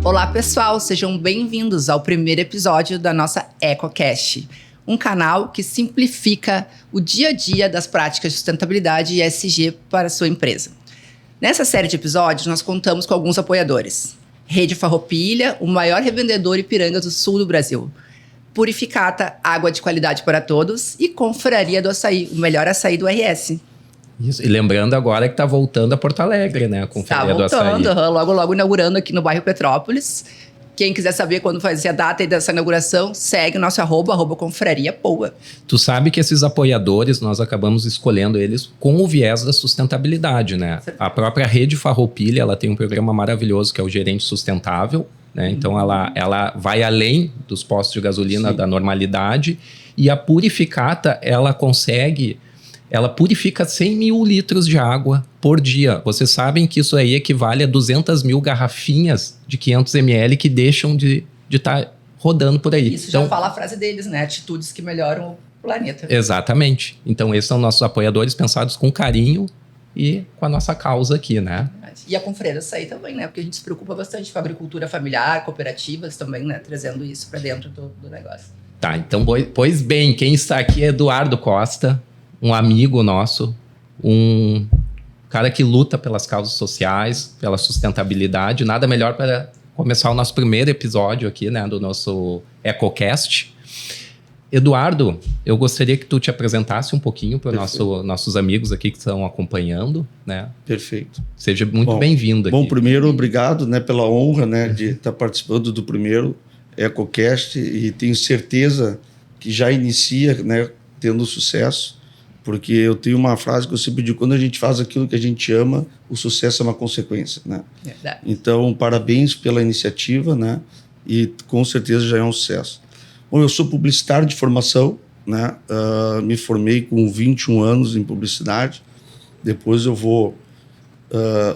Olá pessoal, sejam bem-vindos ao primeiro episódio da nossa EcoCast, um canal que simplifica o dia a dia das práticas de sustentabilidade e ESG para a sua empresa. Nessa série de episódios, nós contamos com alguns apoiadores. Rede Farroupilha, o maior revendedor Ipiranga do sul do Brasil. Purificata, água de qualidade para todos. E Confraria do Açaí, o melhor açaí do RS. Isso. E lembrando agora que está voltando a Porto Alegre, né? A Confraria do Açaí. Está voltando, logo inaugurando aqui no bairro Petrópolis. Quem quiser saber quando fazer a data dessa inauguração, segue o nosso arroba Confraria Poa. Tu sabe que esses apoiadores, nós acabamos escolhendo eles com o viés da sustentabilidade, né? A própria Rede Farroupilha, ela tem um programa maravilhoso que é o Gerente Sustentável, né? Então, ela vai além dos postos de gasolina, sim, da normalidade. E a Purificata, ela purifica 100 mil litros de água por dia. Vocês sabem que isso aí equivale a 200 mil garrafinhas de 500 ml que deixam de estar rodando por aí. Isso então, já fala a frase deles, né? Atitudes que melhoram o planeta. Exatamente. Então, esses são nossos apoiadores pensados com carinho e com a nossa causa aqui, né? E a Confraria do Açaí também, né? Porque a gente se preocupa bastante com a agricultura familiar, cooperativas também, né? Trazendo isso para dentro do negócio. Tá, então, pois bem, quem está aqui é Eduardo Costa, um amigo nosso, um cara que luta pelas causas sociais, pela sustentabilidade. Nada melhor para começar o nosso primeiro episódio aqui, né, do nosso EcoCast. Eduardo, eu gostaria que tu te apresentasse um pouquinho para nossos amigos aqui que estão acompanhando, né? Perfeito. Seja muito bem-vindo aqui. Bom, primeiro, obrigado, né, pela honra, né, de estar participando do primeiro EcoCast e tenho certeza que já inicia, né, tendo sucesso. Porque eu tenho uma frase que eu sempre digo, quando a gente faz aquilo que a gente ama, o sucesso é uma consequência, né? Verdade. Então, parabéns pela iniciativa, né? E com certeza já é um sucesso. Bom, eu sou publicitário de formação, né? Me formei com 21 anos em publicidade. Depois eu vou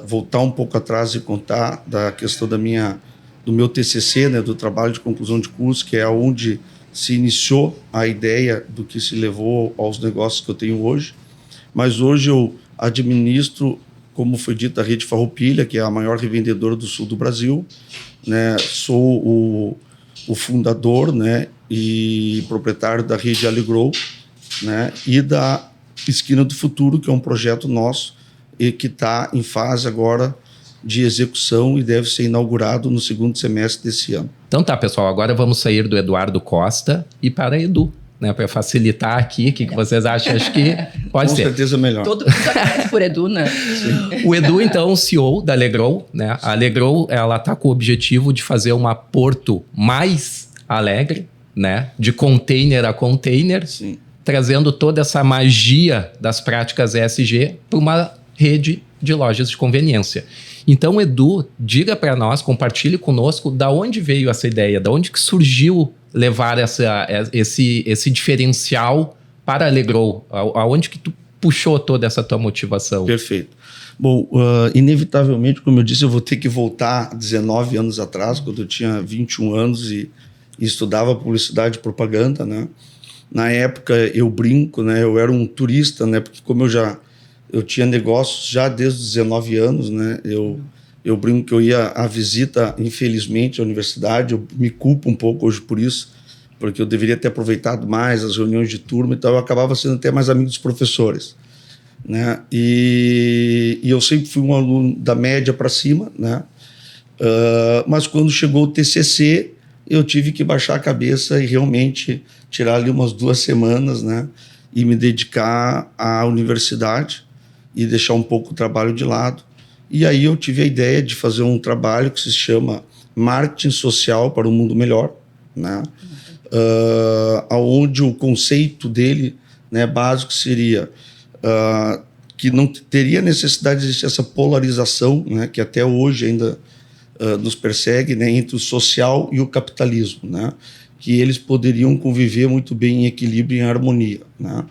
voltar um pouco atrás e contar da questão do meu TCC, né? Do trabalho de conclusão de curso, que é onde se iniciou a ideia do que se levou aos negócios que eu tenho hoje. Mas hoje eu administro, como foi dito, a Rede Farroupilha, que é a maior revendedora do sul do Brasil, né? Sou o fundador, né, e proprietário da Rede Alegrow, né, e da Esquina do Futuro, que é um projeto nosso e que está em fase agora de execução e deve ser inaugurado no segundo semestre desse ano. Então tá, pessoal, agora vamos sair do Eduardo Costa e para Edu, né, para facilitar aqui, o que vocês acham? Acho que pode ser. Com certeza melhor. Todo mundo conhece por Edu, né? Sim. O Edu, então, CEO da Alegrow, né? A Alegrow, ela tá com o objetivo de fazer uma Porto mais alegre, né? De container a container, sim, trazendo toda essa magia das práticas ESG para uma rede de lojas de conveniência. Então, Edu, diga para nós, compartilhe conosco da onde veio essa ideia, da onde que surgiu levar esse diferencial para a Alegrow, aonde que tu puxou toda essa tua motivação? Perfeito. Bom, inevitavelmente, como eu disse, eu vou ter que voltar 19 anos atrás, quando eu tinha 21 anos e estudava publicidade e propaganda, né? Na época, eu brinco, né? Eu era um turista, né? Porque como eu tinha negócios já desde os 19 anos, né? Eu brinco que eu ia à visita, infelizmente, à universidade. Eu me culpo um pouco hoje por isso, porque eu deveria ter aproveitado mais as reuniões de turma e tal. Eu acabava sendo até mais amigo dos professores, né? E eu sempre fui um aluno da média para cima, né? Mas quando chegou o TCC, eu tive que baixar a cabeça e realmente tirar ali umas 2 semanas, né? E me dedicar à universidade e deixar um pouco o trabalho de lado. E aí eu tive a ideia de fazer um trabalho que se chama Marketing Social para um Mundo Melhor, né? Onde o conceito dele, né, básico seria que não teria necessidade de existir essa polarização, né, que até hoje ainda nos persegue, né, entre o social e o capitalismo, né? Que eles poderiam conviver muito bem em equilíbrio e em harmonia, né?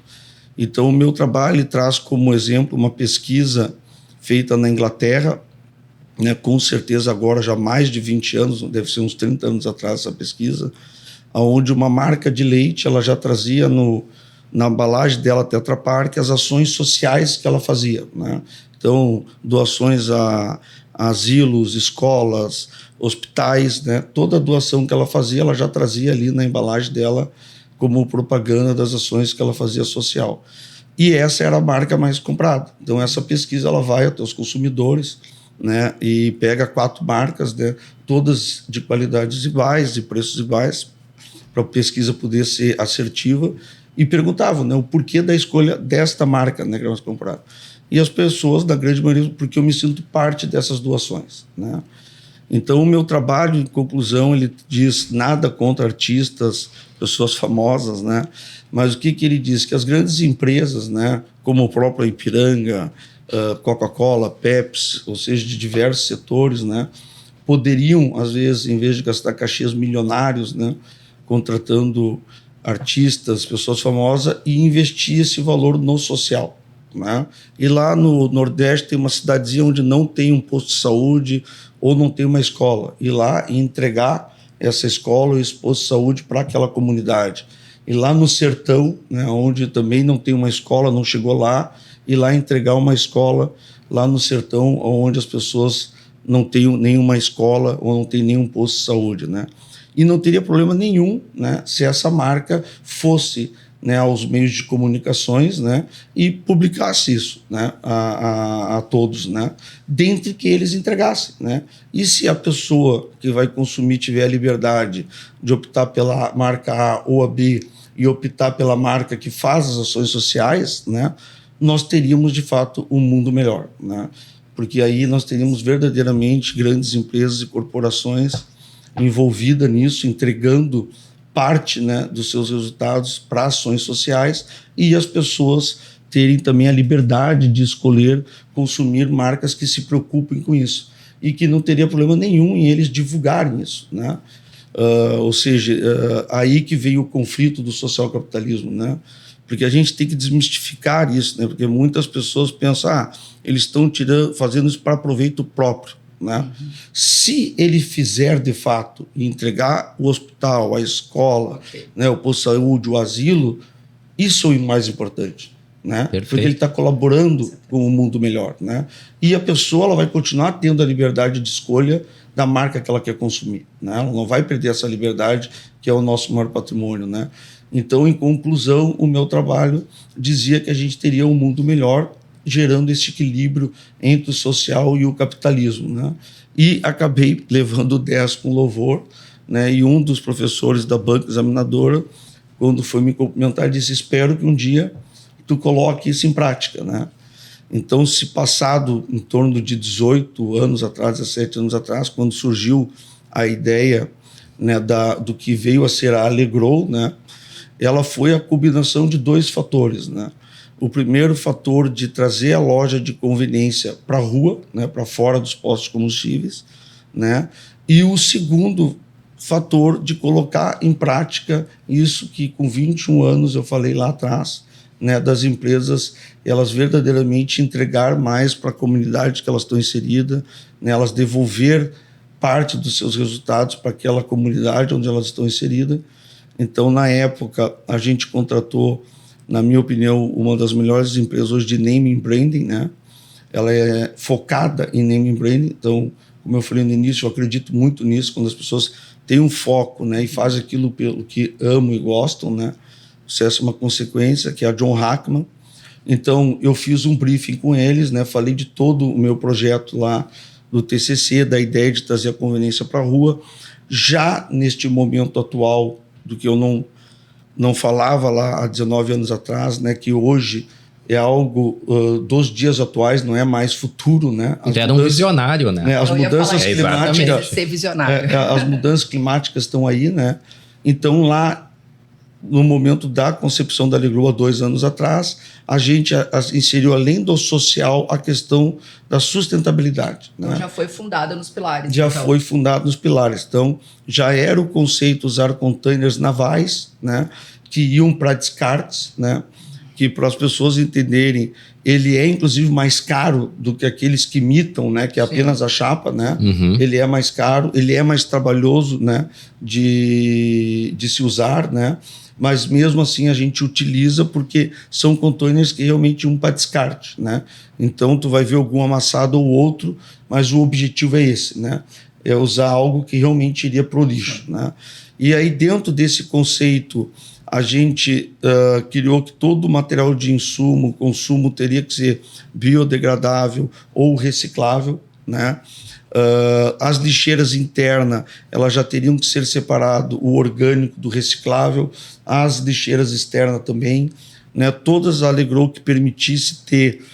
Então, o meu trabalho traz como exemplo uma pesquisa feita na Inglaterra, né, com certeza agora já mais de 20 anos, deve ser uns 30 anos atrás essa pesquisa, onde uma marca de leite ela já trazia na embalagem dela Tetra Pak as ações sociais que ela fazia, né? Então, doações a asilos, escolas, hospitais, né? Toda doação que ela fazia, ela já trazia ali na embalagem dela como propaganda das ações que ela fazia social. E essa era a marca mais comprada. Então, essa pesquisa ela vai até os consumidores, né? E pega 4 marcas, né? Todas de qualidades iguais, de preços iguais, para a pesquisa poder ser assertiva, e perguntavam, né, o porquê da escolha desta marca, né, que nós compramos. E as pessoas, da grande maioria, porque eu me sinto parte dessas doações, né? Então, o meu trabalho, em conclusão, ele diz nada contra artistas, pessoas famosas, né? Mas o que ele diz? Que as grandes empresas, né, como o próprio Ipiranga, Coca-Cola, Pepsi, ou seja, de diversos setores, né, poderiam, às vezes, em vez de gastar cachês milionários, né, contratando artistas, pessoas famosas, e investir esse valor no social, né? E lá no Nordeste tem uma cidadezinha onde não tem um posto de saúde ou não tem uma escola. Ir lá e entregar essa escola ou esse posto de saúde para aquela comunidade. E lá no sertão, né, onde também não tem uma escola, não chegou lá, ir lá entregar uma escola lá no sertão, onde as pessoas não têm nenhuma escola ou não tem nenhum posto de saúde, né? E não teria problema nenhum, né, se essa marca fosse, né, aos meios de comunicações, né, e publicasse isso, né, a todos, né, dentre que eles entregassem, né. E se a pessoa que vai consumir tiver a liberdade de optar pela marca A ou a B e optar pela marca que faz as ações sociais, né, nós teríamos de fato um mundo melhor, né, porque aí nós teríamos verdadeiramente grandes empresas e corporações envolvidas nisso, entregando parte, né, dos seus resultados para ações sociais, e as pessoas terem também a liberdade de escolher consumir marcas que se preocupem com isso e que não teria problema nenhum em eles divulgarem isso, né? Ou seja, aí que veio o conflito do social capitalismo, né? Porque a gente tem que desmistificar isso, né? Porque muitas pessoas pensam, eles estão fazendo isso para proveito próprio, né? Uhum. Se ele fizer de fato e entregar o hospital, a escola, né, o posto de saúde, o asilo, isso é o mais importante, né? Porque ele está colaborando com um mundo melhor, né? E a pessoa ela vai continuar tendo a liberdade de escolha da marca que ela quer consumir, né? Ela não vai perder essa liberdade, que é o nosso maior patrimônio, né? Então, em conclusão, o meu trabalho dizia que a gente teria um mundo melhor, gerando esse equilíbrio entre o social e o capitalismo, né? E acabei levando 10 com louvor, né? E um dos professores da banca examinadora, quando foi me cumprimentar, disse: espero que um dia tu coloque isso em prática, né? Então, se passado em torno de 18 anos atrás, 17 anos atrás, quando surgiu a ideia, né, do que veio a ser a Alegrou, né? Ela foi a combinação de 2 fatores, né? O primeiro fator de trazer a loja de conveniência para a rua, né, para fora dos postos de combustíveis, né? E o segundo fator de colocar em prática isso que com 21 anos eu falei lá atrás, né, das empresas elas verdadeiramente entregar mais para a comunidade que elas estão inseridas, né, elas devolver parte dos seus resultados para aquela comunidade onde elas estão inseridas. Então, na época, a gente contratou, na minha opinião, uma das melhores empresas hoje de naming branding, né? Ela é focada em naming branding. Então, como eu falei no início, eu acredito muito nisso, quando as pessoas têm um foco, né, e fazem aquilo pelo que amam e gostam, né? O sucesso é uma consequência, que é a John Hackman. Então, eu fiz um briefing com eles, né? Falei de todo o meu projeto lá do TCC, da ideia de trazer a conveniência para a rua. Já neste momento atual, do que eu não falava lá há 19 anos atrás, né, que hoje é algo dos dias atuais, não é mais futuro, né? Era um visionário, né? As mudanças climáticas, ser visionário. As mudanças climáticas estão aí, né? Então, lá no momento da concepção da Alegrou há 2 anos atrás, a gente inseriu, além do social, a questão da sustentabilidade. Então, né? Já foi fundada nos pilares. Já foi fundado nos pilares. Então, já era o conceito usar containers navais, né, que iam para descartes, né, que para as pessoas entenderem, ele é inclusive mais caro do que aqueles que imitam, né, que é apenas a chapa, né? Ele é mais caro, ele é mais trabalhoso, né, de se usar, né? Mas mesmo assim a gente utiliza porque são containers que realmente para descarte, né? Então tu vai ver algum amassado ou outro, mas o objetivo é esse, né? É usar algo que realmente iria para o lixo, né? E aí dentro desse conceito a gente criou que todo o material de insumo, consumo teria que ser biodegradável ou reciclável, né? As lixeiras internas elas já teriam que ser separado o orgânico do reciclável, as lixeiras externas também, né? Todas alegrou que permitisse ter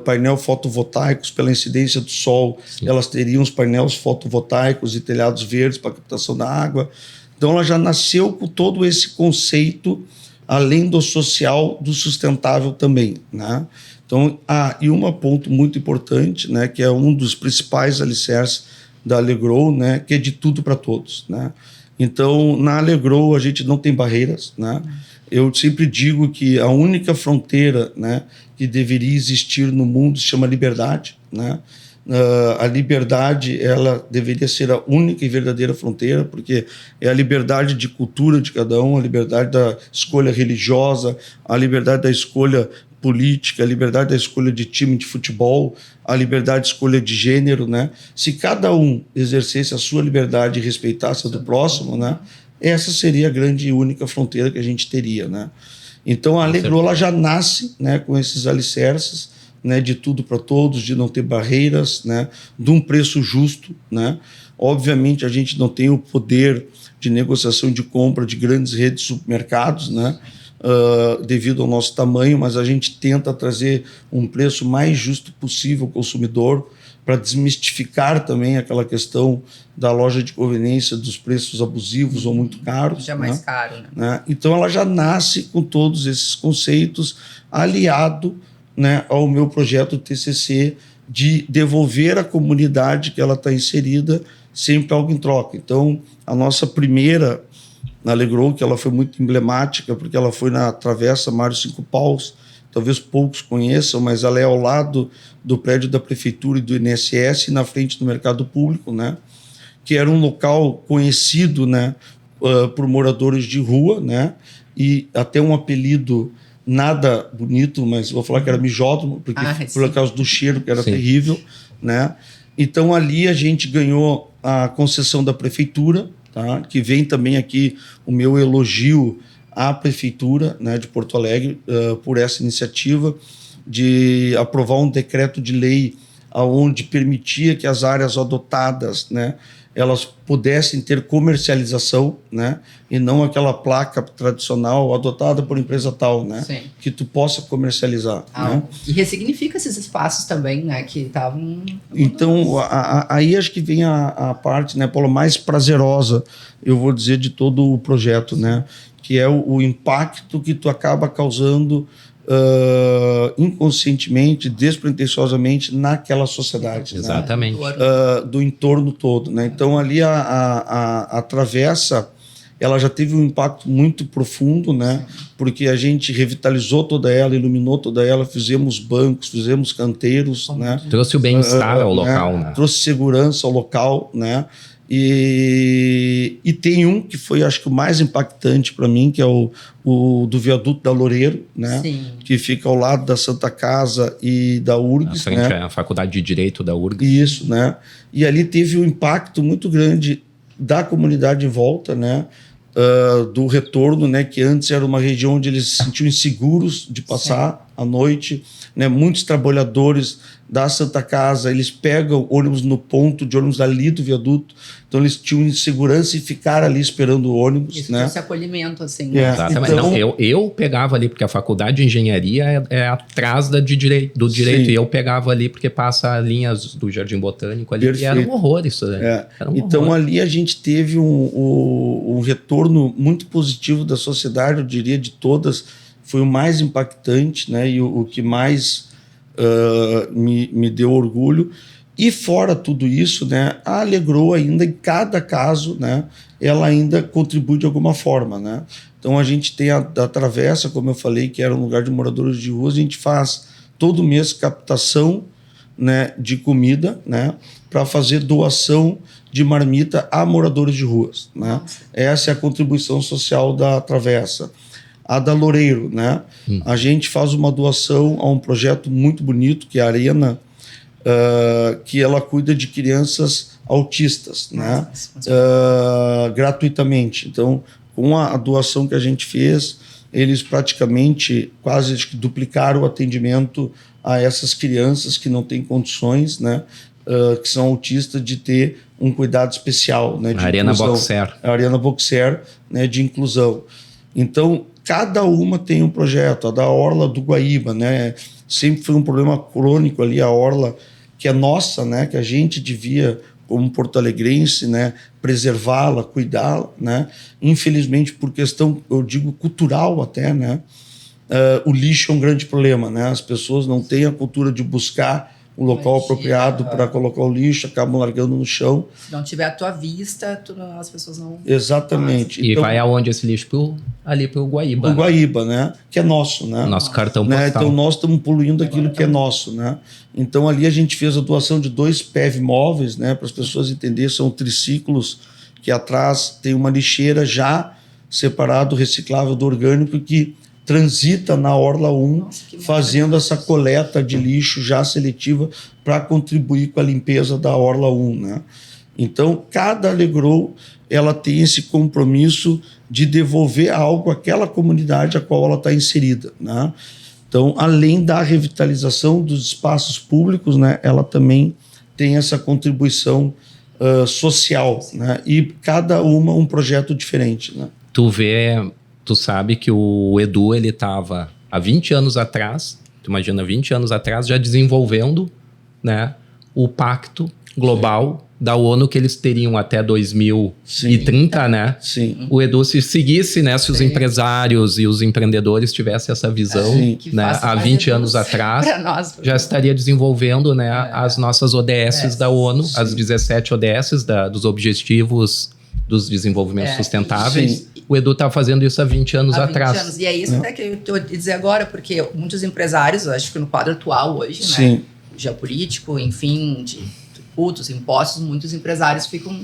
painel fotovoltaicos pela incidência do sol. Sim. Elas teriam os painéis fotovoltaicos e telhados verdes para captação da água. Então ela já nasceu com todo esse conceito, além do social, do sustentável também, né? Então, e um ponto muito importante, né, que é um dos principais alicerces da Alegrow, né, que é de tudo para todos, né? Então, na Alegrow a gente não tem barreiras, né? Eu sempre digo que a única fronteira, né, que deveria existir no mundo se chama liberdade, né? A liberdade ela deveria ser a única e verdadeira fronteira, porque é a liberdade de cultura de cada um, a liberdade da escolha religiosa, a liberdade da escolha política, a liberdade da escolha de time de futebol, a liberdade de escolha de gênero, né? Se cada um exercesse a sua liberdade e respeitasse a do próximo, né? Essa seria a grande e única fronteira que a gente teria, né? Então a Alegrow ela já nasce, né, com esses alicerces, né, de tudo para todos, de não ter barreiras, né, de um preço justo, né? Obviamente a gente não tem o poder de negociação de compra de grandes redes de supermercados, né? Devido ao nosso tamanho, mas a gente tenta trazer um preço mais justo possível ao consumidor para desmistificar também aquela questão da loja de conveniência dos preços abusivos ou muito caros. Já mais caro, né? Então ela já nasce com todos esses conceitos aliado, né, ao meu projeto TCC de devolver à comunidade que ela está inserida sempre algo em troca. Então a nossa primeira na Alegrow, que ela foi muito emblemática, porque ela foi na Travessa Mário Cinco Paus, talvez poucos conheçam, mas ela é ao lado do prédio da Prefeitura e do INSS, na frente do mercado público, né? Que era um local conhecido, né, por moradores de rua, né? E até um apelido nada bonito, mas vou falar que era mijódromo, porque por causa do cheiro, que era terrível, né? Então ali a gente ganhou a concessão da Prefeitura, tá? Que vem também aqui o meu elogio à Prefeitura, né, de Porto Alegre por essa iniciativa de aprovar um decreto de lei onde permitia que as áreas adotadas, né, elas pudessem ter comercialização, né, e não aquela placa tradicional adotada por empresa tal, né, Sim. que tu possa comercializar. Né? E ressignifica esses espaços também, né, que estavam... Então, aí acho que vem a parte, né, Paulo, mais prazerosa, eu vou dizer, de todo o projeto, né, que é o impacto que tu acaba causando inconscientemente, despretensiosamente naquela sociedade. Exatamente. Né? Do entorno todo. Né? Então, ali a Travessa, ela já teve um impacto muito profundo, né? Porque a gente revitalizou toda ela, iluminou toda ela, fizemos bancos, fizemos canteiros. Né? Trouxe o bem-estar ao local. Né? Trouxe segurança ao local, né? E tem um que foi, acho que o mais impactante para mim, que é o do viaduto da Loureiro, né? Sim. Que fica ao lado da Santa Casa e da URGS. Na frente à Faculdade de Direito da URGS. Isso, né? E ali teve um impacto muito grande da comunidade em volta, né? Do retorno, né? Que antes era uma região onde eles se sentiam inseguros de passar a noite, né? Muitos trabalhadores da Santa Casa, eles pegam ônibus no ponto de ônibus ali do viaduto, então eles tinham insegurança e ficaram ali esperando o ônibus. Isso, né? esse acolhimento, assim. Exatamente. Então, não, eu pegava ali, porque a faculdade de engenharia é atrás do direito, e eu pegava ali porque passa linhas do Jardim Botânico ali, e era um horror isso. Né? Então horror. Ali a gente teve um retorno muito positivo da sociedade, eu diria de todas, foi o mais impactante, né? E o que mais me deu orgulho, E fora tudo isso, né, a Alegrou ainda, em cada caso, né, ela ainda contribui de alguma forma, né? Então a gente tem a Travessa, como eu falei, que era um lugar de moradores de rua, a gente faz todo mês captação, né, de comida, né, para fazer doação de marmita a moradores de ruas, né? Essa é a contribuição social da Travessa. A da Loureiro, né? A gente faz uma doação a um projeto muito bonito, que é a Arena, que ela cuida de crianças autistas, né? Gratuitamente. Então, com a doação que a gente fez, eles praticamente quase duplicaram o atendimento a essas crianças que não têm condições, né? Que são autistas, de ter um cuidado especial, né? De Arena Boxer. A Arena Boxer, né? De inclusão. Então, cada uma tem um projeto. A da Orla do Guaíba, né? Sempre foi um problema crônico ali, a Orla, que é nossa, né? Que a gente devia, como porto-alegrense, né? Preservá-la, cuidá-la, né? Infelizmente, por questão, eu digo, cultural até, né? O lixo é um grande problema, né? As pessoas não têm a cultura de buscar um local apropriado para colocar o lixo, acabam largando no chão. Se não tiver à tua vista, as pessoas não... Exatamente. E então, vai aonde esse lixo? Ali para o Guaíba. O Guaíba, né? Que é nosso, né? Nosso cartão postal. Então nós estamos poluindo aquilo que é nosso, né? Então ali a gente fez a doação de 2 PEV móveis, né? Para as pessoas entenderem, são triciclos que atrás tem uma lixeira já separado, reciclável do orgânico, que transita na Orla 1, fazendo essa coleta de lixo já seletiva para contribuir com a limpeza da Orla 1, né? Então, cada Alegrou, ela tem esse compromisso de devolver algo àquela comunidade a qual ela está inserida, né? Então, além da revitalização dos espaços públicos, né, ela também tem essa contribuição social, né? E cada uma um projeto diferente, né? Tu sabe que o Edu, ele estava há 20 anos atrás, tu imagina, 20 anos atrás, já desenvolvendo, né, o Pacto Global da ONU, que eles teriam até 2030, né? Sim. O Edu, se seguisse, né, se os empresários e os empreendedores tivessem essa visão, né, há 20 anos atrás, já estaria desenvolvendo, né, as nossas ODS da ONU, as 17 ODS dos Objetivos dos Desenvolvimentos Sustentáveis. Sim. O Edu está fazendo isso há 20 anos atrás. 20 anos. E é isso até que eu estou dizer agora, porque muitos empresários, eu acho que no quadro atual hoje, Sim. né, geopolítico, enfim, de tributos, impostos, muitos empresários ficam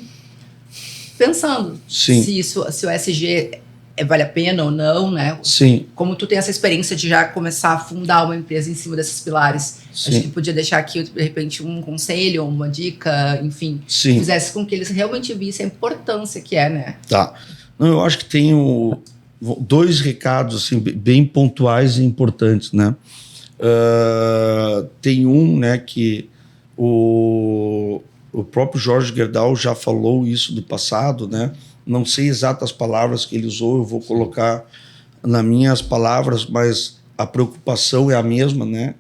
pensando se o ESG vale a pena ou não, né? Sim. Como tu tem essa experiência de já começar a fundar uma empresa em cima desses pilares, acho que podia deixar aqui, de repente, um conselho, uma dica, enfim, que fizesse com que eles realmente vissem a importância que é, né? Tá. Não, eu acho que tenho 2 recados assim, bem pontuais e importantes, né? Tem um, né, que o próprio Jorge Gerdau já falou isso do passado, né? Não sei exatas palavras que ele usou, eu vou colocar nas minhas palavras, mas a preocupação é a mesma, né?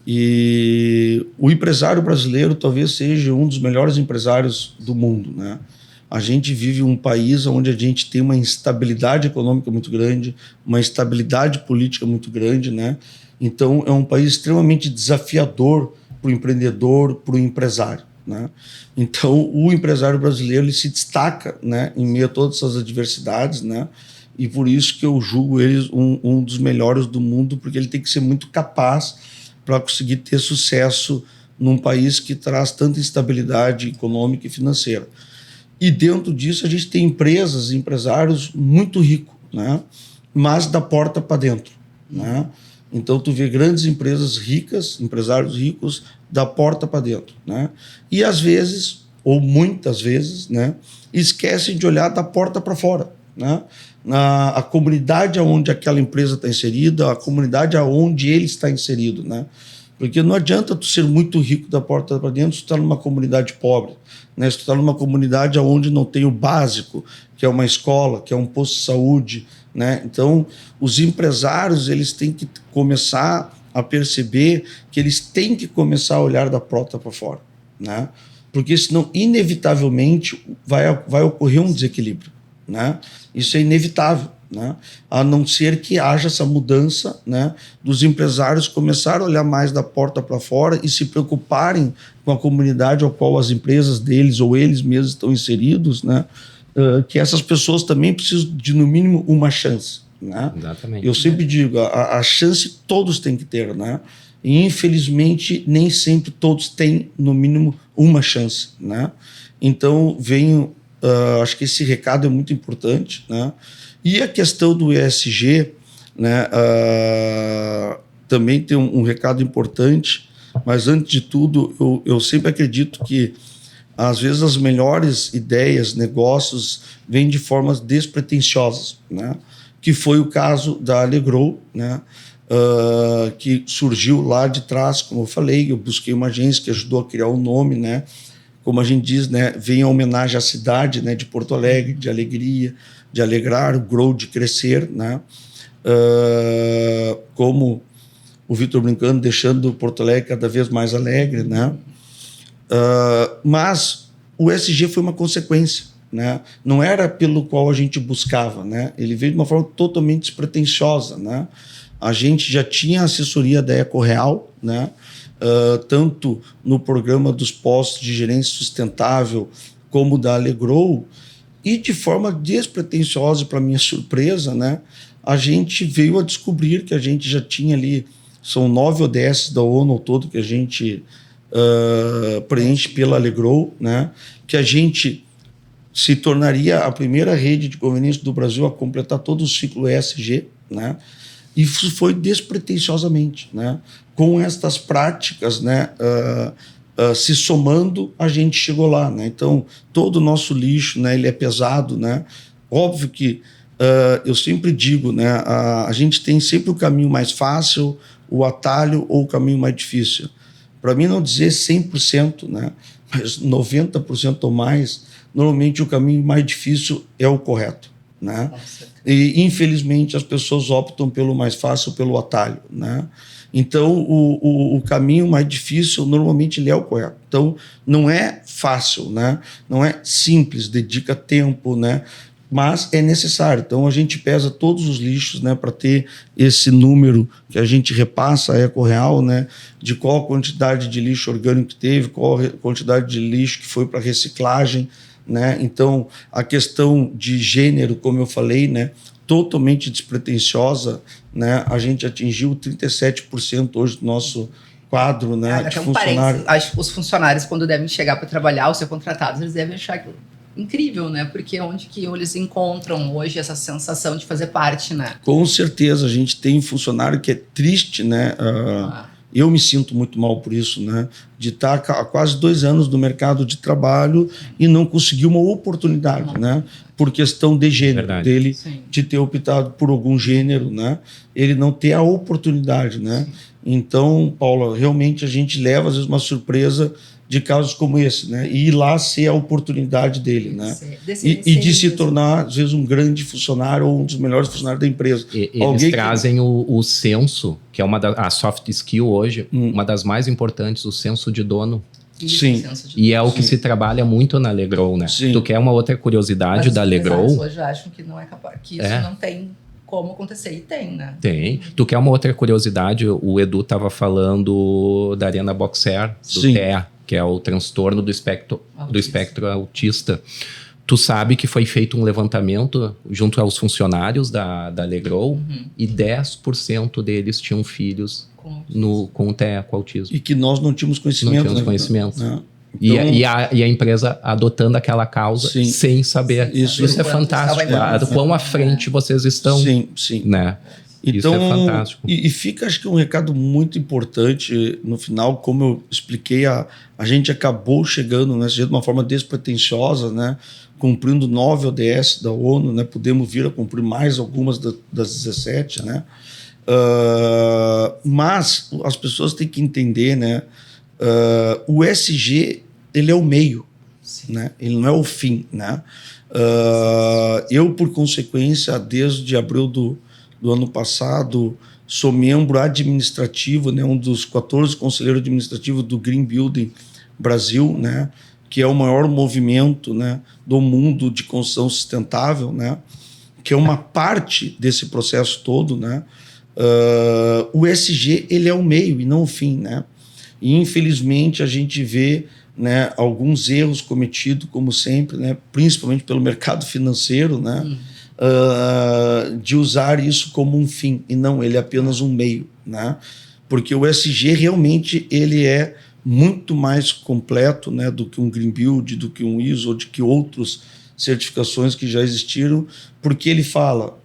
E o empresário brasileiro talvez seja um dos melhores empresários do mundo, né? A gente vive um país onde a gente tem uma instabilidade econômica muito grande, uma instabilidade política muito grande, né? Então, é um país extremamente desafiador para o empreendedor, para o empresário, né? Então, o empresário brasileiro, ele se destaca, né, em meio a todas essas adversidades, né? E por isso que eu julgo ele um dos melhores do mundo, porque ele tem que ser muito capaz para conseguir ter sucesso num país que traz tanta instabilidade econômica e financeira. E dentro disso a gente tem empresas, empresários muito ricos, né? Mas da porta para dentro, né? Então tu vê grandes empresas ricas, empresários ricos da porta para dentro, né? E às vezes, ou muitas vezes, né, esquecem de olhar da porta para fora, né? A comunidade onde aquela empresa está inserida, a comunidade onde ele está inserido, né? Porque não adianta tu ser muito rico da porta para dentro se tu está numa comunidade pobre, né? Se tu está numa comunidade onde não tem o básico, que é uma escola, que é um posto de saúde, né? Então, os empresários, eles têm que começar a perceber que eles têm que começar a olhar da porta para fora, né? Porque senão, inevitavelmente, vai ocorrer um desequilíbrio, né? Isso é inevitável, né? A não ser que haja essa mudança, né, dos empresários começarem a olhar mais da porta para fora e se preocuparem com a comunidade ao qual as empresas deles ou eles mesmos estão inseridos, né? Que essas pessoas também precisam de, no mínimo, uma chance. Né? Exatamente. Eu sempre digo, a chance todos têm que ter, né? E infelizmente nem sempre todos têm no mínimo uma chance, né? Então acho que esse recado é muito importante, né? E a questão do ESG, né? Também tem um recado importante, mas antes de tudo eu sempre acredito que às vezes as melhores ideias, negócios vêm de formas despretensiosas, né? Que foi o caso da Alegrow, né? Que surgiu lá de trás, como eu falei, eu busquei uma agência que ajudou a criar o nome, né? Como a gente diz, né? Vem em homenagem à cidade, né? De Porto Alegre, de alegria, de alegrar, o grow de crescer, né? Como o Vitor brincando, deixando Porto Alegre cada vez mais alegre, né? Mas o ESG foi uma consequência, né? Não era pelo qual a gente buscava, né? Ele veio de uma forma totalmente despretensiosa, né? A gente já tinha assessoria da EcoReal, né? Tanto no programa dos postos de gerência sustentável como da Alegrow, e de forma despretensiosa, para minha surpresa, né? A gente veio a descobrir que a gente já tinha ali, são 9 ODS da ONU ao todo que a gente preenche pela Alegrow, né? Que a gente se tornaria a primeira rede de conveniência do Brasil a completar todo o ciclo ESG, né? E isso foi despretensiosamente, né? Com estas práticas, né? Se somando, a gente chegou lá, né? Então, todo o nosso lixo, né? Ele é pesado, né? Óbvio que eu sempre digo, né? A gente tem sempre o caminho mais fácil, o atalho ou o caminho mais difícil. Para mim não dizer 100%, né? Mas 90% ou mais, normalmente o caminho mais difícil é o correto, né? E infelizmente as pessoas optam pelo mais fácil, pelo atalho, né? Então o caminho mais difícil normalmente ele é o correto. Então não é fácil, né? Não é simples, dedica tempo, né? Mas é necessário. Então a gente pesa todos os lixos, né, para ter esse número que a gente repassa a EcoReal, né, de qual a quantidade de lixo orgânico que teve, qual a quantidade de lixo que foi para reciclagem, né? Então a questão de gênero, como eu falei, né, totalmente despretensiosa, né? A gente atingiu 37% hoje do nosso quadro, né, de funcionários. Acho que os funcionários, quando devem chegar para trabalhar ou ser contratados, eles devem achar que incrível, né? Porque onde que eles encontram hoje essa sensação de fazer parte, né? Com certeza, a gente tem funcionário que é triste, né? Eu me sinto muito mal por isso, né? De estar há quase 2 anos no mercado de trabalho e não conseguir uma oportunidade, né? Por questão de gênero. Verdade. Dele, sim, de ter optado por algum gênero, né? Ele não ter a oportunidade, né? Sim. Então, Paula, realmente a gente leva às vezes uma surpresa de casos como esse, né? E ir lá ser a oportunidade dele, né? E de se tornar, às vezes, um grande funcionário ou um dos melhores funcionários da empresa. Eles trazem o senso, que é a soft skill hoje, uma das mais importantes, o senso de dono. Isso, sim. E é o que se trabalha muito na Alegrow, né? Sim. Tu quer uma outra curiosidade da Alegrow? As pessoas hoje acham que não é capaz, que isso não tem como acontecer, e tem, né? Tem. Tu quer uma outra curiosidade? O Edu estava falando da Arena Boxer, do TEA, que é o transtorno do espectro autista. Tu sabe que foi feito um levantamento junto aos funcionários da Alegrow, e 10% deles tinham filhos com TEA, com autismo. E que nós não tínhamos conhecimento. Não tínhamos conhecimento. Não. Então, e a empresa adotando aquela causa, sim, sem saber. Isso é fantástico. Quão à frente vocês estão. Sim, sim. Né? Então, isso é fantástico. E fica, acho que, um recado muito importante no final, como eu expliquei, a gente acabou chegando nesse jeito de uma forma despretensiosa, né? Cumprindo 9 ODS da ONU, né? Podemos vir a cumprir mais algumas das 17, né? Mas as pessoas têm que entender, né? O ESG, ele é o meio, né? Ele não é o fim, né? Eu, por consequência, desde abril do ano passado, sou membro administrativo, né, um dos 14 conselheiros administrativos do Green Building Brasil, né, que é o maior movimento, né, do mundo de construção sustentável, né, que é uma parte desse processo todo, né? O ESG, ele é o meio e não o fim, né? E infelizmente a gente vê, né, alguns erros cometidos, como sempre, né, principalmente pelo mercado financeiro, né, de usar isso como um fim, e não, ele é apenas um meio, né? Porque o ESG realmente ele é muito mais completo, né, do que um Green Build, do que um ISO, ou de que outras certificações que já existiram, porque ele fala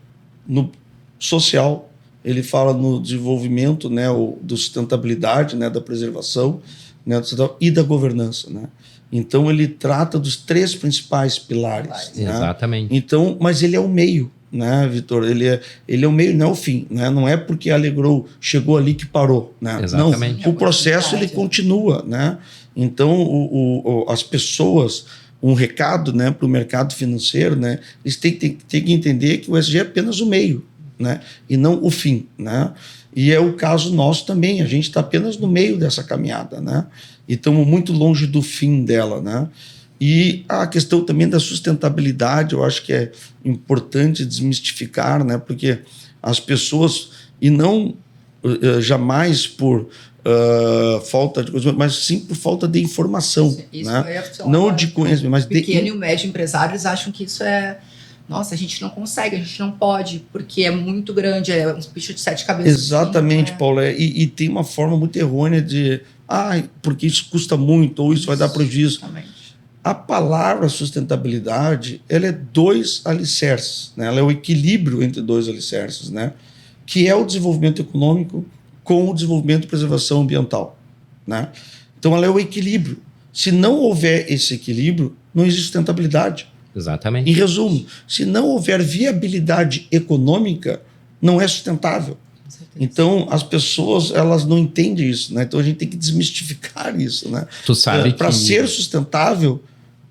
no social, ele fala no desenvolvimento, né, da sustentabilidade, né, da preservação, né, e da governança, né? Então ele trata dos 3 principais pilares, né? Exatamente. Então, mas ele é o meio, né, Vitor? Ele é o meio, não é o fim, né? Não é porque a Alegrou chegou ali que parou, né? Exatamente. Não, o processo ele continua, né? Então as pessoas, um recado, né, para o mercado financeiro, né? Eles têm que entender que o ESG é apenas o meio, né? E não o fim, né? E é o caso nosso também, a gente está apenas no meio dessa caminhada, né? E estamos muito longe do fim dela, né? E a questão também da sustentabilidade, eu acho que é importante desmistificar, né? Porque as pessoas, e não jamais por falta de coisa, mas sim por falta de informação, isso né? Não de conhecimento, mas pequeno e o médio empresários acham que isso é... Nossa, a gente não consegue, a gente não pode, porque é muito grande, é um bicho de 7 cabeças. Exatamente, Paulo. E tem uma forma muito errônea de... porque isso custa muito, ou isso vai dar prejuízo. Exatamente. A palavra sustentabilidade, ela é 2 alicerces, né? Ela é o equilíbrio entre 2 alicerces, né? Que é o desenvolvimento econômico com o desenvolvimento e preservação ambiental, né? Então, ela é o equilíbrio. Se não houver esse equilíbrio, não existe sustentabilidade. Exatamente. Em resumo, se não houver viabilidade econômica, não é sustentável. Então, as pessoas, elas não entendem isso, né? Então, a gente tem que desmistificar isso, né? Tu sabe Para que... ser sustentável,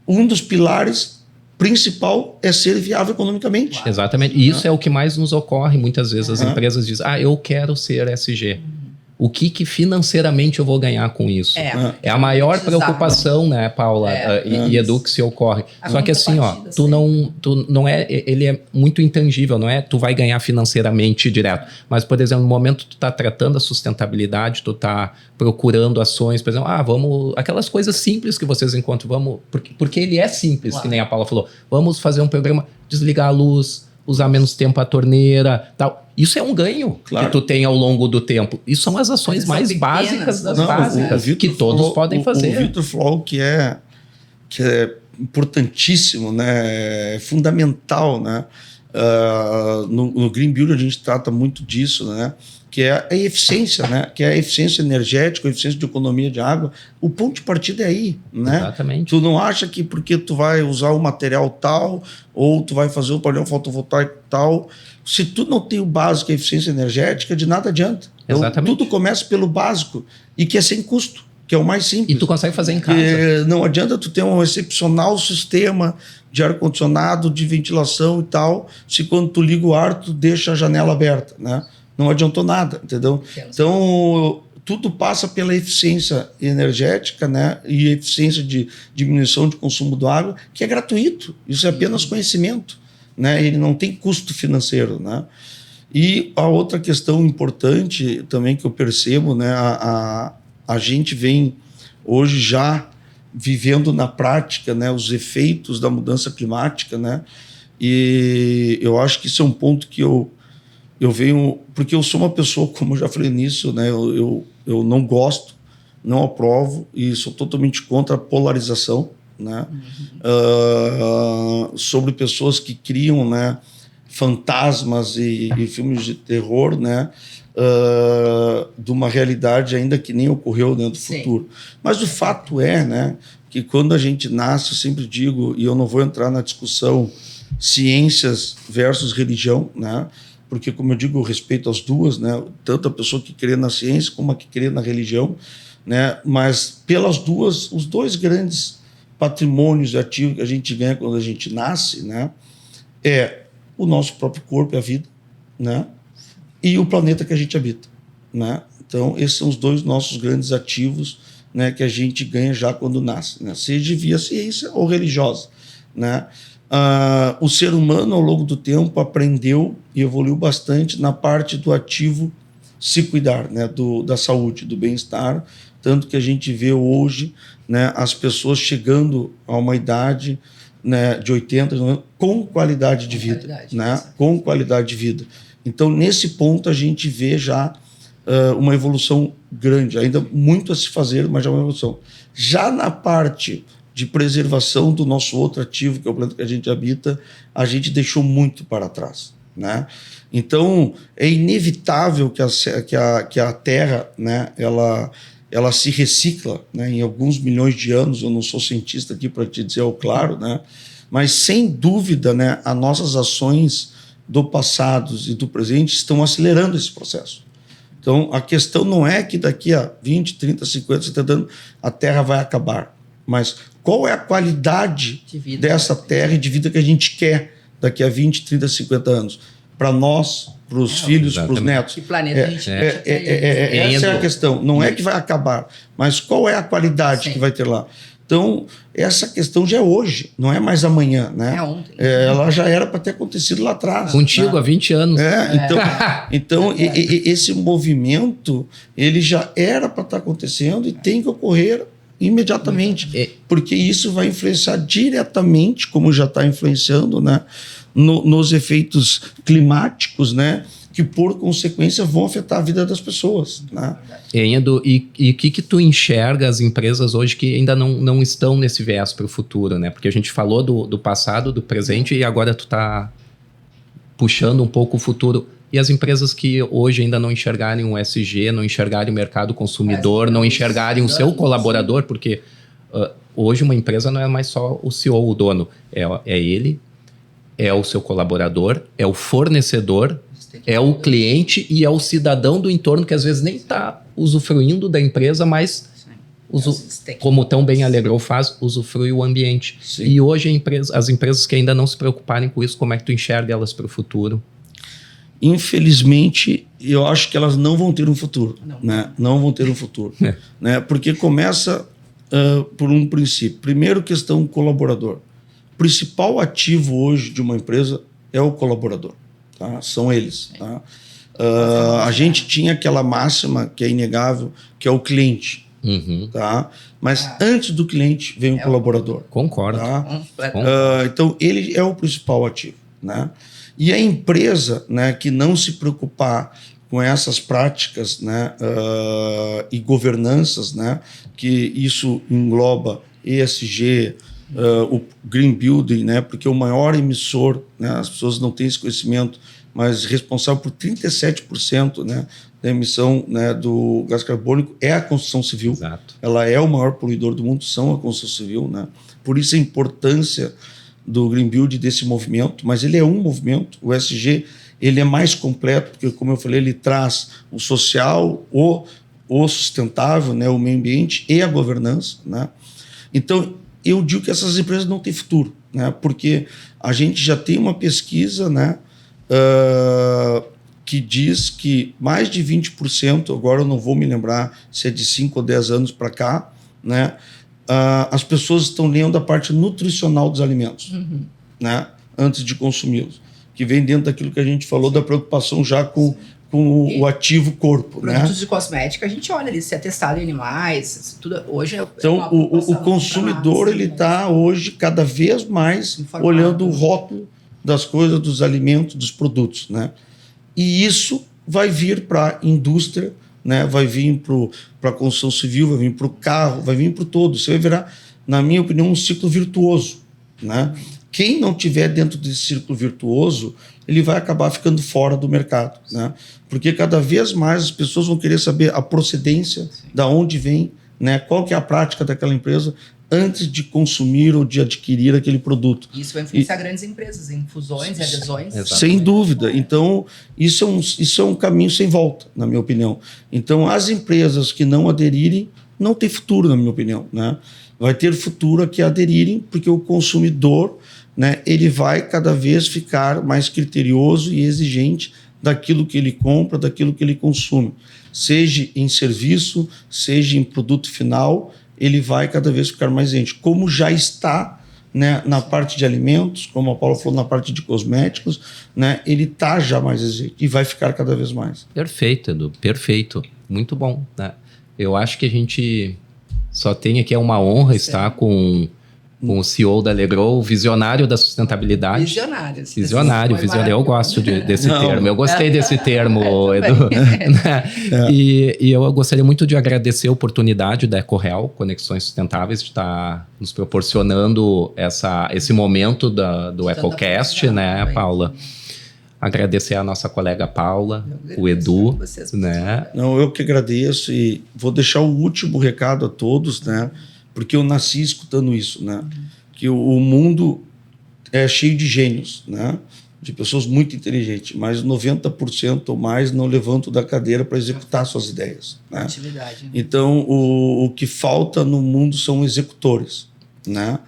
um dos pilares principal é ser viável economicamente. Claro. Exatamente. E isso é o que mais nos ocorre. Muitas vezes as empresas dizem, eu quero ser ESG. O que financeiramente eu vou ganhar com isso? É a maior preocupação, né, Paula e Edu, que se ocorre. Só que assim, tu não é, ele é muito intangível, não é? Tu vai ganhar financeiramente direto. Mas, por exemplo, no momento que tu tá tratando a sustentabilidade, tu tá procurando ações, por exemplo, vamos, aquelas coisas simples que vocês encontram, vamos, porque ele é simples, que nem a Paula falou, vamos fazer um programa, desligar a luz, usar menos tempo a torneira, tal. Isso é um ganho que tu tem ao longo do tempo. Isso são as ações mais básicas das básicas que todos podem fazer. O Vitor falou que é importantíssimo, né? É fundamental, né? No Green Build a gente trata muito disso, né? Que é a eficiência, né? Que é a eficiência energética, a eficiência de economia de água. O ponto de partida é aí, né? Exatamente. Tu não acha que porque tu vai usar o material tal ou tu vai fazer o painel fotovoltaico tal, se tu não tem o básico, a eficiência energética, de nada adianta. Então, exatamente. Tudo começa pelo básico e que é sem custo, que é o mais simples. E tu consegue fazer em casa. Não adianta tu ter um excepcional sistema de ar-condicionado, de ventilação e tal, se quando tu liga o ar, tu deixa a janela aberta, né? Não adiantou nada, entendeu? Então, tudo passa pela eficiência energética, né? E eficiência de diminuição de consumo de água, que é gratuito. Isso é apenas conhecimento, né? Ele não tem custo financeiro, né? E a outra questão importante também que eu percebo, né? A gente vem hoje já vivendo na prática, né, os efeitos da mudança climática, né? E eu acho que isso é um ponto que eu venho, porque eu sou uma pessoa, como eu já falei nisso, né? Eu não gosto, não aprovo e sou totalmente contra a polarização, né? Sobre pessoas que criam, né, fantasmas e filmes de terror, né? De uma realidade ainda que nem ocorreu dentro do futuro. Mas o fato é, né, que quando a gente nasce, eu sempre digo, e eu não vou entrar na discussão ciências versus religião, né? Porque, como eu digo, eu respeito as duas, né? Tanto a pessoa que crê na ciência como a que crê na religião, né? Mas pelas duas, os 2 grandes patrimônios ativos que a gente ganha quando a gente nasce, né? É o nosso próprio corpo e a vida, né? E o planeta que a gente habita, né? Então, esses são os 2 nossos grandes ativos, né, que a gente ganha já quando nasce, né? Seja via ciência ou religiosa, né? O ser humano, ao longo do tempo, aprendeu e evoluiu bastante na parte do ativo se cuidar, né, da saúde, do bem-estar, tanto que a gente vê hoje, né, as pessoas chegando a uma idade, né, de 80, 90, com qualidade de vida, né, com qualidade de vida. Então, nesse ponto, a gente vê já uma evolução grande, ainda muito a se fazer, mas já uma evolução. Já na parte de preservação do nosso outro ativo, que é o planeta que a gente habita, a gente deixou muito para trás, né? Então, é inevitável que a Terra, né, ela se recicla, né, em alguns milhões de anos. Eu não sou cientista aqui para te dizer ao claro, né, mas, sem dúvida, né, as nossas ações do passado e do presente estão acelerando esse processo. Então, a questão não é que daqui a 20, 30, 50, 70 anos a Terra vai acabar, mas qual é a qualidade dessa Terra e de vida que a gente quer daqui a 20, 30, 50 anos? Para nós, para os filhos, para os netos. Que planeta a gente essa é a questão. Não é que vai acabar, mas qual é a qualidade que vai ter lá? Então, essa questão já é hoje, não é mais amanhã, né? É ontem. Ela já era para ter acontecido lá atrás. Contigo, né? há 20 anos. Então esse movimento, ele já era para estar acontecendo e tem que ocorrer imediatamente, porque isso vai influenciar diretamente, como já está influenciando, né, nos efeitos climáticos, né, que por consequência vão afetar a vida das pessoas, né? Edu, e o que tu enxerga as empresas hoje que ainda não estão nesse viés para o futuro, né? Porque a gente falou do passado, do presente, e agora tu tá puxando um pouco o futuro. E as empresas que hoje ainda não enxergarem o ESG, não enxergarem o mercado consumidor, não enxergarem o seu colaborador, porque hoje uma empresa não é mais só o CEO, o dono, é ele, é o seu colaborador, é o fornecedor, é o cliente e é o cidadão do entorno que às vezes nem está usufruindo da empresa, mas, como tão bem a Alegrou faz, usufrui o ambiente. Sim. E hoje as empresas que ainda não se preocuparem com isso, como é que tu enxerga elas para o futuro? Infelizmente, eu acho que elas não vão ter um futuro. Né? Não vão ter um futuro. Né? Porque começa por um princípio. Primeiro, questão colaborador. O principal ativo hoje de uma empresa é o colaborador. Tá? São eles. Tá? A gente tinha aquela máxima que é inegável, que é o cliente. Uhum. Tá? Mas antes do cliente vem o colaborador. Concordo. Tá? Então, ele é o principal ativo. Né? E a empresa, né, que não se preocupar com essas práticas, né, e governanças, né, que isso engloba ESG, o Green Building, né, porque o maior emissor, né, as pessoas não têm esse conhecimento, mas responsável por 37%, né, da emissão, né, do gás carbônico é a construção civil. Exato. Ela é o maior poluidor do mundo, são a construção civil. Né? Por isso a importância do Green Build, desse movimento, mas ele é um movimento. O ESG, ele é mais completo, porque, como eu falei, ele traz o social, o sustentável, né, o meio ambiente e a governança. Né? Então, eu digo que essas empresas não têm futuro, né, porque a gente já tem uma pesquisa, né, que diz que mais de 20%, agora eu não vou me lembrar se é de 5 ou 10 anos para cá, né, as pessoas estão lendo a parte nutricional dos alimentos, né, antes de consumi-los, que vem dentro daquilo que a gente falou, da preocupação já com o ativo corpo. Produtos, né? de cosmética, a gente olha ali se é testado em animais, tudo, hoje então o consumidor ele está hoje cada vez mais olhando o rótulo das coisas, dos alimentos, dos produtos. Né? E isso vai vir para a indústria, né? Vai vir para a construção civil, vai vir para o carro, vai vir para o todo. Isso vai virar, na minha opinião, um ciclo virtuoso. Né? Quem não tiver dentro desse círculo virtuoso, ele vai acabar ficando fora do mercado. Né? Porque cada vez mais as pessoas vão querer saber a procedência, da onde vem, né? Qual que é a prática daquela empresa antes de consumir ou de adquirir aquele produto. Isso vai influenciar grandes empresas, em fusões e adesões. Sem dúvida. Então, isso é um caminho sem volta, na minha opinião. Então, as empresas que não aderirem não têm futuro, na minha opinião. Né? Vai ter futuro a que aderirem, porque o consumidor, né, ele vai cada vez ficar mais criterioso e exigente daquilo que ele compra, daquilo que ele consome. Seja em serviço, seja em produto final, ele vai cada vez ficar mais exigente, como já está né, na parte de alimentos, como a Paula falou, na parte de cosméticos, né, ele está já mais exigente e vai ficar cada vez mais. Perfeito, Edu, perfeito. Muito bom, né? Eu acho que a gente só tem aqui uma honra estar com o CEO da Alegrow, o visionário da sustentabilidade. Visionário. Eu gosto desse termo. Eu gostei desse termo, Edu. E eu gostaria muito de agradecer a oportunidade da EcoReal, Conexões Sustentáveis, de estar nos proporcionando esse momento do EcoCast, né, Paula? Agradecer a nossa colega Paula, o Edu, né? Não, eu que agradeço e vou deixar o último recado a todos, né? Porque eu nasci escutando isso, né? Que o mundo é cheio de gênios, né? De pessoas muito inteligentes, mas 90% ou mais não levantam da cadeira para executar suas ideias, né? Atividade. Então, o que falta no mundo são executores, né?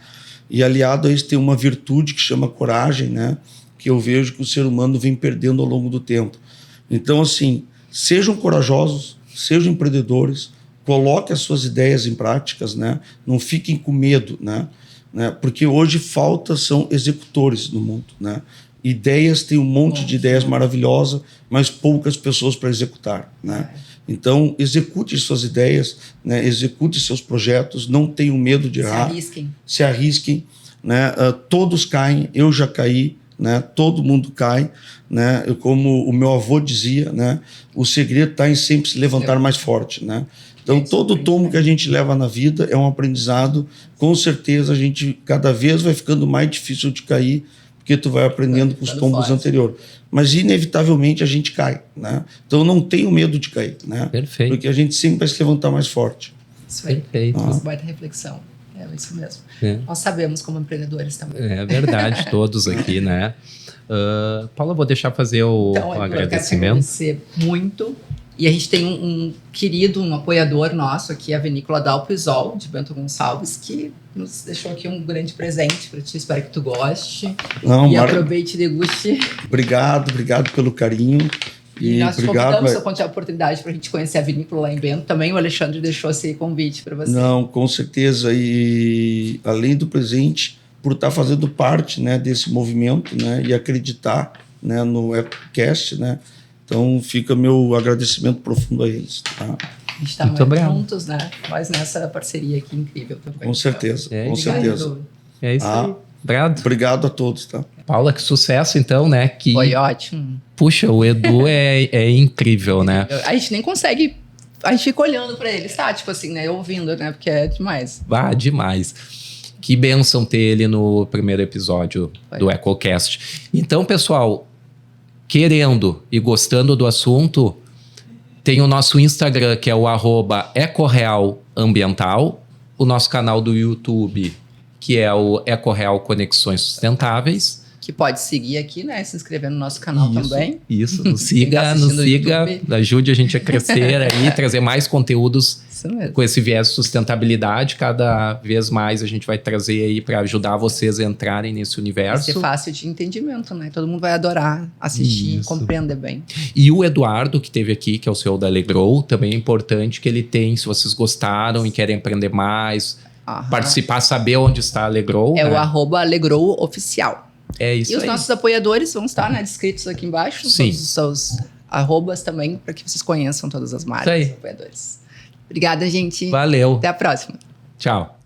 E aliado a isso tem uma virtude que chama coragem, né? Que eu vejo que o ser humano vem perdendo ao longo do tempo. Então, assim, sejam corajosos, sejam empreendedores, coloquem as suas ideias em práticas, né? Não fiquem com medo, né? Porque hoje são executores no mundo, né? Ideias, tem um monte de ideias maravilhosas, mas poucas pessoas para executar, né? Então, execute suas ideias, né? Execute seus projetos, não tenham medo de errar. Se arrisquem, né? Todos caem, eu já caí, né? Todo mundo cai, né? Como o meu avô dizia, né? O segredo está em sempre se levantar mais forte, né? Então, todo tomo que a gente leva na vida é um aprendizado. Com certeza, a gente cada vez vai ficando mais difícil de cair, porque tu vai aprendendo com os tombos anteriores. Mas, inevitavelmente, a gente cai, né? Então, não tenho medo de cair, né? Perfeito. Porque a gente sempre vai se levantar mais forte. Isso aí. Perfeito. Baita reflexão. É isso mesmo. Nós sabemos como empreendedores também. É verdade, todos aqui, né? Paula, vou deixar fazer o agradecimento. Eu quero agradecer muito. E a gente tem um querido, um apoiador nosso aqui, a Vinícola Dalpisol, de Bento Gonçalves, que nos deixou aqui um grande presente para ti. Espero que tu goste. Aproveite e deguste. Obrigado pelo carinho. E nós te convidamos quando tiver a oportunidade para a gente conhecer a vinícola lá em Bento. Também o Alexandre deixou esse convite para você. Não, com certeza. E além do presente, por estar fazendo parte, né, desse movimento, né, e acreditar, né, no EcoCast, né? Então fica meu agradecimento profundo a eles. Tá? A gente está juntos, né? Nós nessa parceria aqui incrível também. Com certeza, com certeza. É isso aí. Obrigado a todos, tá? Paula, que sucesso então, né? Foi ótimo. Puxa, o Edu é incrível, né? A gente nem consegue... A gente fica olhando para ele, tá? Tipo assim, né? Ouvindo, né? Porque é demais. Demais. Que bênção ter ele no primeiro episódio do EcoCast. Então, pessoal, querendo e gostando do assunto, tem o nosso Instagram, que é o @EcoRealAmbiental, o nosso canal do YouTube, que é o EcoReal Conexões Sustentáveis. Que pode seguir aqui, né? Se inscrever no nosso canal também. Isso, nos siga, ajude a gente a crescer aí, trazer mais conteúdos com esse viés de sustentabilidade. Cada vez mais a gente vai trazer aí para ajudar vocês a entrarem nesse universo. Vai ser fácil de entendimento, né? Todo mundo vai adorar assistir e compreender bem. E o Eduardo, que esteve aqui, que é o CEO da Alegrow, também é importante que ele tem, se vocês gostaram e querem aprender mais, participar, saber onde está a Alegrow. É, né? O @AlegrowOficial. É isso aí. E os nossos apoiadores vão estar, né, descritos aqui embaixo. Sim. Todos os seus arrobas também, para que vocês conheçam todas as marcas dos apoiadores. Obrigada, gente. Valeu. Até a próxima. Tchau.